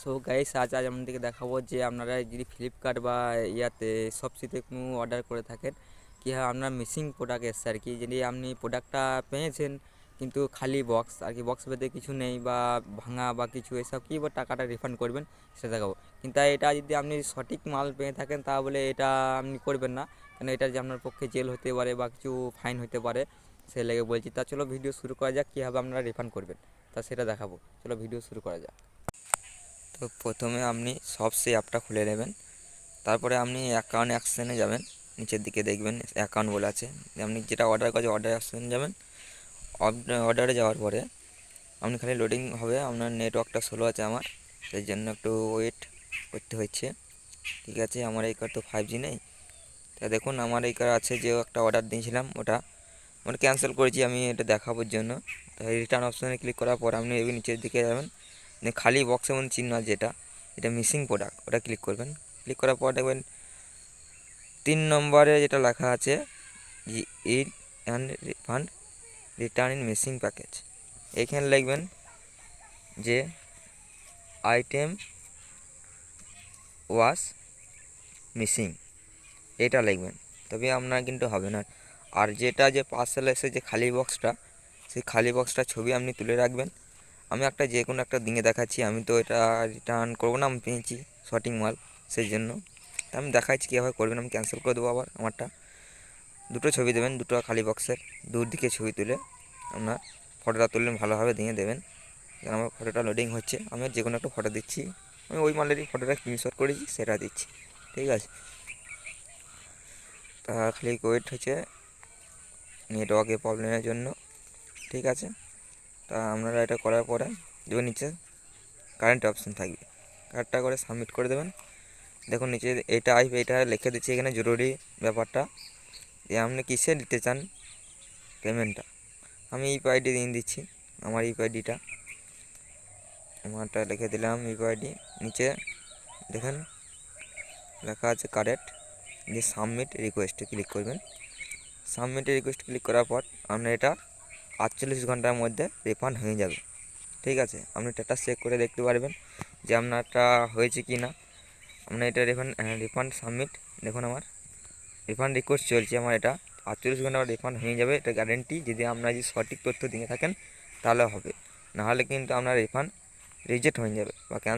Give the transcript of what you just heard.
So guys আজ আপনাদেরকে দেখাবো যে আপনারা যদি ফ্লিপকার্ট বা ইয়াতে শপসিতে কোনো অর্ডার করে থাকেন কীভাবে আপনার মিসিং প্রোডাক্ট এসছে আর কি, যদি আপনি প্রোডাক্টটা পেয়েছেন কিন্তু খালি বক্স আর কি, বক্স ভেতরে কিছু নেই বা ভাঙা বা কিছু এসব কী বা টাকাটা রিফান্ড করবেন সেটা দেখাবো। কিন্তু এটা যদি আপনি সঠিক মাল পেয়ে থাকেন তাহলে এটা আপনি করবেন না, কারণ এটা যে আপনার পক্ষে জেল হতে পারে বা কিছু ফাইন হতে পারে, সে লেগে বলছি। তা চলো ভিডিও শুরু করা যাক কীভাবে আপনারা রিফান্ড করবেন, তা সেটা দেখাবো। চলো ভিডিও শুরু করা যাক। তো প্রথমে আপনি শপসি অ্যাপটা খুলে নেবেন, তারপরে আপনি অ্যাকাউন্ট অ্যাকশনে যাবেন, নিচের দিকে দেখবেন অ্যাকাউন্ট বলে আছে। আপনি যেটা অর্ডার করেছেন অর্ডার অ্যাকশনে যাবেন। অর্ডারে যাওয়ার পরে আপনি খালি লোডিং হবে, আপনার নেটওয়ার্কটা স্লো আছে আমার, সেই জন্য একটু ওয়েট করতে হচ্ছে। ঠিক আছে, আমার এই কার তো 5G নেই। তা দেখুন আমার এই কার আছে, যে একটা অর্ডার দিয়েছিলাম ওটা মানে ক্যান্সেল করেছি আমি এটা দেখাবার জন্য। তাই রিটার্ন অপশানে ক্লিক করার পর আপনি এই নিচের দিকে যাবেন, খালি বক্স এবং চিহ্ন যেটা এটা মিসিং প্রোডাক্ট ওটা ক্লিক করবেন। ক্লিক করার পর দেখবেন 3 নম্বরে যেটা লেখা আছে ইট and refund return in missing package, এখানে লিখবেন যে আইটেম ওয়াজ মিসিং, এটা লিখবেন, তবে আপনার কিন্তু হবে না। আর যেটা যে পার্সেল এসে যে খালি বক্সটা, সেই খালি বক্সটা ছবি আপনি তুলে রাখবেন। আমি একটা যে কোনো একটা দিনে দেখাচ্ছি, আমি তো এটা রিটার্ন করবো না, আমি পেয়েছি সঠিক মাল সেই জন্য। তা আমি দেখাচ্ছি কীভাবে করবেন, আমি ক্যান্সেল করে দেবো আবার আমারটা। দুটো ছবি দেবেন, দুটো খালি বক্সের দিকে ছবি তুলে আপনার ফটোটা তুললেন ভালোভাবে দিয়ে দেবেন। আমার ফটোটা লোডিং হচ্ছে, আমি যে কোনো একটা ফটো দিচ্ছি, আমি ওই মালেরই ফটোটা স্ক্রিনশট করেছি সেটা দিচ্ছি। ঠিক আছে, তা খালি ওয়েট হচ্ছে নেটওয়ার্কের প্রবলেমের জন্য। ঠিক আছে, তা আপনারা এটা করার পরে দেখবেন নিচে কারেন্ট অপশান থাকবে, কারেন্টটা করে সাবমিট করে দেবেন। দেখুন নিচে এটা লিখে দিচ্ছি এখানে জরুরি ব্যাপারটা, যে আপনি কিসে দিতে চান পেমেন্টটা। আমি ইউপিআইডি দিয়ে দিচ্ছি, আমার ইউপিআইডিটা আমারটা লিখে দিলাম ইউপিআইডি। নিচে দেখেন লেখা আছে কারেক্ট, দিয়ে সাবমিট রিকোয়েস্টে ক্লিক করবেন। সাবমিট রিকোয়েস্ট ক্লিক করার পর আপনার এটা 48 ঘন্টার মধ্যে রিফান্ড হয়ে যাবে। ঠিক আছে, আপনি স্ট্যাটাস চেক করে দেখতে পারবেন যে আপনারটা হয়েছে কি না। আপনার এটা রিফান্ড সাবমিট, দেখুন আমার রিফান্ড রিকোয়েস্ট চলছে, আমার এটা 48 ঘন্টা রিফান্ড হয়ে যাবে, এটা গ্যারেন্টি। যদি আপনারা যদি সঠিক তথ্য দিয়ে থাকেন তাহলে হবে, নাহলে কিন্তু আপনার রিফান্ড রিজেক্ট হয়ে যাবে বা